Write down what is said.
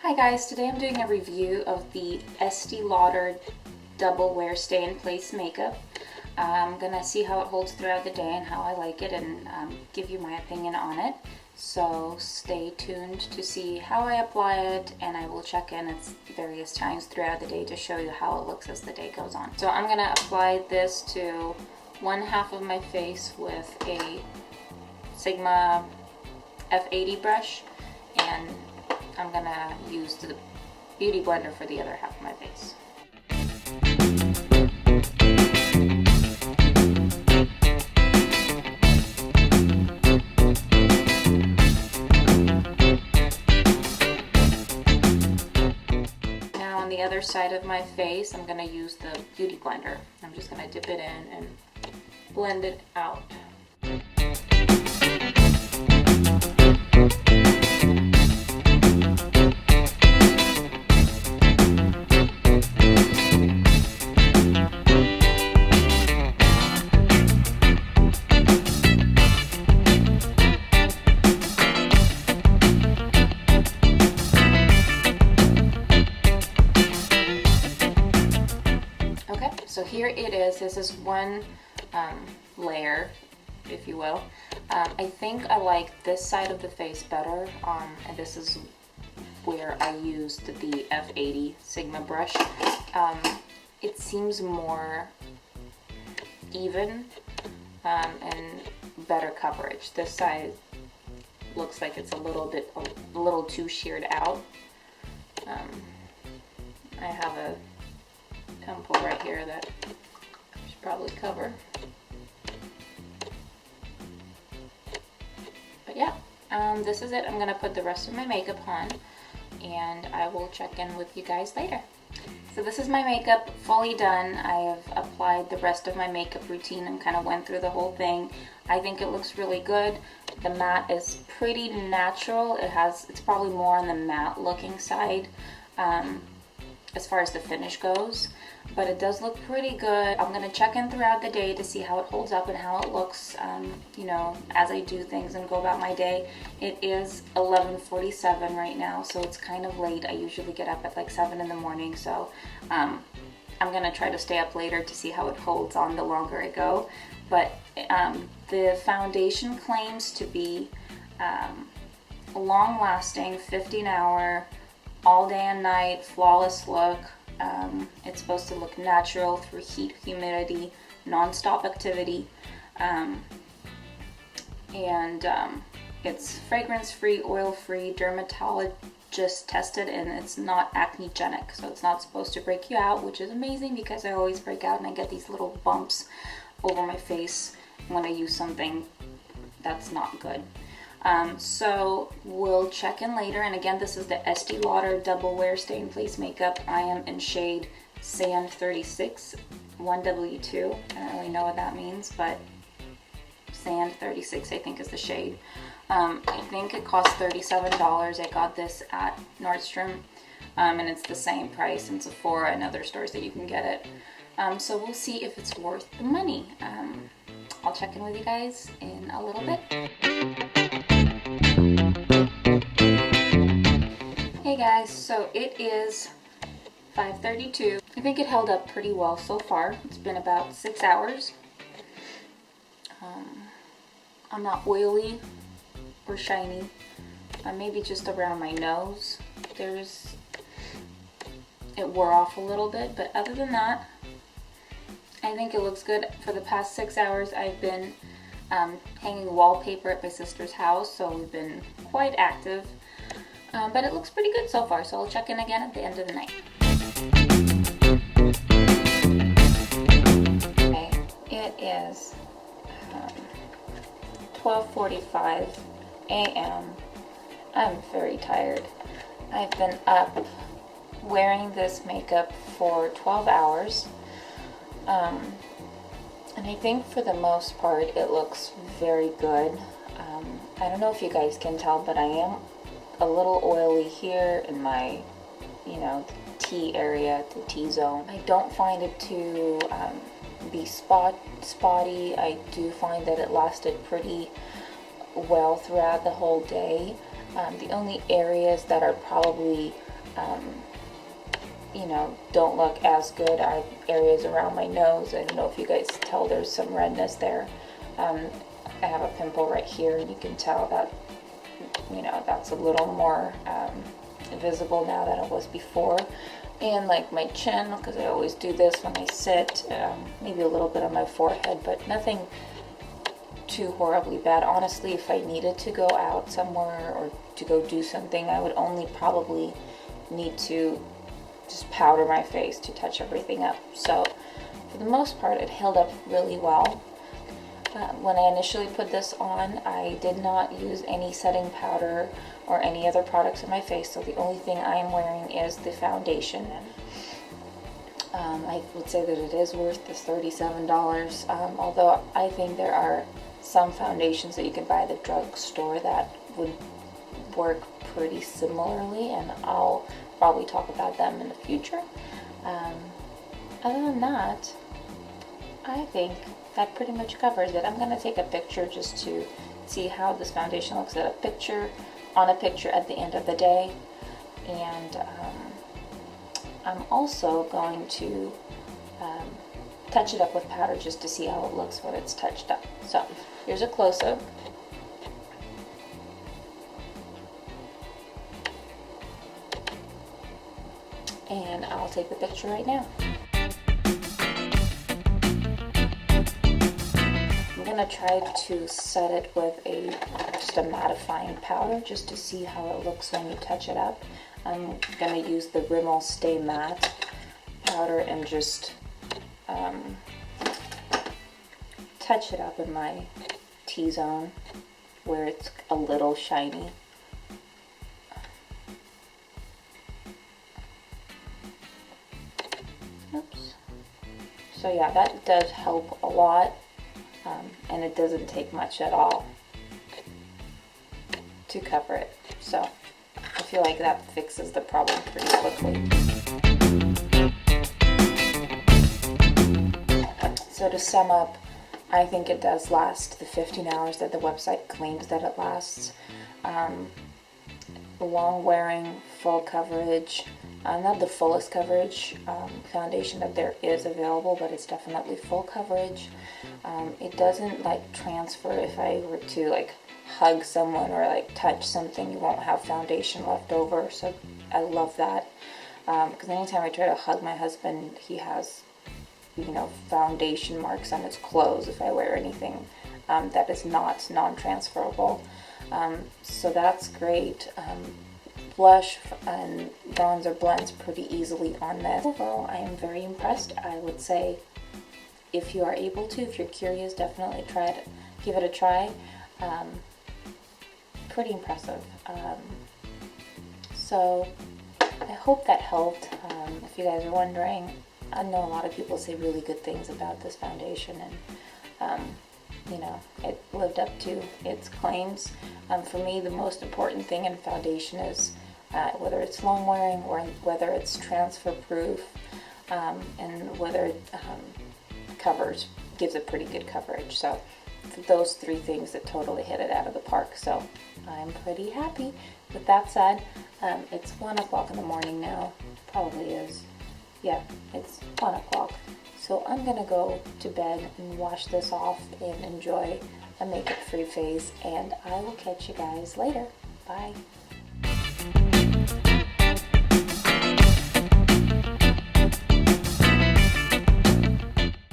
Hi guys, today I'm doing a review of the Estee Lauder Double Wear Stay in Place makeup. I'm gonna see how it holds throughout the day and how I like it and give you my opinion on it. So stay tuned to see how I apply it, and I will check in at various times throughout the day to show you how it looks as the day goes on. So I'm gonna apply this to one half of my face with a Sigma F80 brush, and I'm gonna use the beauty blender for the other half of my face. Now on the other side of my face, I'm gonna use the beauty blender. I'm just gonna dip it in and blend it out. Okay, so here it is. This is one layer, if you will. I think I like this side of the face better, and this is where I used the F80 Sigma brush. It seems more even and better coverage. This side looks like it's a little too sheared out. I have a pimple right here that I should probably cover. But yeah, this is it. I'm gonna put the rest of my makeup on and I will check in with you guys later. So this is my makeup fully done. I have applied the rest of my makeup routine and kind of went through the whole thing. I think it looks really good. The matte is pretty natural. It's probably more on the matte looking side as far as the finish goes, but it does look pretty good. I'm gonna check in throughout the day to see how it holds up and how it looks, you know, as I do things and go about my day. It is 11:47 right now, so it's kind of late. I usually get up at like 7 in the morning, so I'm gonna try to stay up later to see how it holds on the longer I go. But the foundation claims to be long-lasting, 15-hour, all day and night, flawless look. It's supposed to look natural through heat, humidity, non-stop activity, and it's fragrance-free, oil-free, dermatologist tested, and it's not acne-genic, so it's not supposed to break you out, which is amazing because I always break out and I get these little bumps over my face when I use something that's not good. So we'll check in later, and again, this is the Estee Lauder Double Wear Stay in Place makeup. I am in shade Sand 36, 1W2. I don't really know what that means, but Sand 36 I think is the shade. I think it cost $37. I got this at Nordstrom, and it's the same price in Sephora and other stores that you can get it. So we'll see if it's worth the money. I'll check in with you guys in a little bit. Hey guys, so it is 5:32. I think it held up pretty well so far. It's been about 6 hours. I'm not oily or shiny. Maybe just around my nose. It wore off a little bit, but other than that, I think it looks good. For the past 6 hours, I've been hanging wallpaper at my sister's house, so we've been quite active. But it looks pretty good so far, so I'll check in again at the end of the night. Okay, it is 12:45 a.m. I'm very tired. I've been up wearing this makeup for 12 hours. And I think for the most part it looks very good. I don't know if you guys can tell, but I am a little oily here in my, T area, the T-zone. I don't find it to be spotty. I do find that it lasted pretty well throughout the whole day. The only areas that are probably, you know, don't look as good are areas around my nose. I don't know if you guys tell there's some redness there. I have a pimple right here, and you can tell that, you know, that's a little more visible now than it was before. And like my chin, because I always do this when I sit, maybe a little bit on my forehead, but nothing too horribly bad. Honestly, if I needed to go out somewhere or to go do something, I would only probably need to just powder my face to touch everything up. So for the most part, it held up really well. When I initially put this on, I did not use any setting powder or any other products on my face, so the only thing I'm wearing is the foundation. I would say that it is worth this $37, although I think there are some foundations that you can buy at the drugstore that would work pretty similarly, and I'll probably talk about them in the future. Other than that, I think that pretty much covers it. I'm going to take a picture just to see how this foundation looks on a picture at the end of the day. And I'm also going to touch it up with powder just to see how it looks when it's touched up. So here's a close-up. And I'll take the picture right now. I'm going to try to set it with just a mattifying powder just to see how it looks when you touch it up. I'm going to use the Rimmel Stay Matte powder and just touch it up in my T-zone where it's a little shiny. Oops. So yeah, that does help a lot, and it doesn't take much at all to cover it. So I feel like that fixes the problem pretty quickly. So to sum up, I think it does last the 15 hours that the website claims that it lasts. Long wearing, full coverage, not the fullest coverage foundation that there is available, but it's definitely full coverage. It doesn't like transfer. If I were to like hug someone or like touch something, you won't have foundation left over. So I love that, because anytime I try to hug my husband, he has, you know, foundation marks on his clothes if I wear anything that is not non-transferable. So that's great. Blush and bronzer blends pretty easily on this. Overall, I am very impressed. I would say if you are able to, if you're curious, definitely try it, give it a try. Pretty impressive. So I hope that helped. If you guys are wondering, I know a lot of people say really good things about this foundation, and you know, it lived up to its claims. For me, the most important thing in foundation is whether it's long wearing or whether it's transfer proof, and whether it gives a pretty good coverage. So for those three things, it totally hit it out of the park. So I'm pretty happy. With that said, it's 1 o'clock in the morning now. Probably is. Yeah, it's 1 o'clock. So I'm gonna go to bed and wash this off and enjoy a makeup-free phase, and I will catch you guys later. Bye.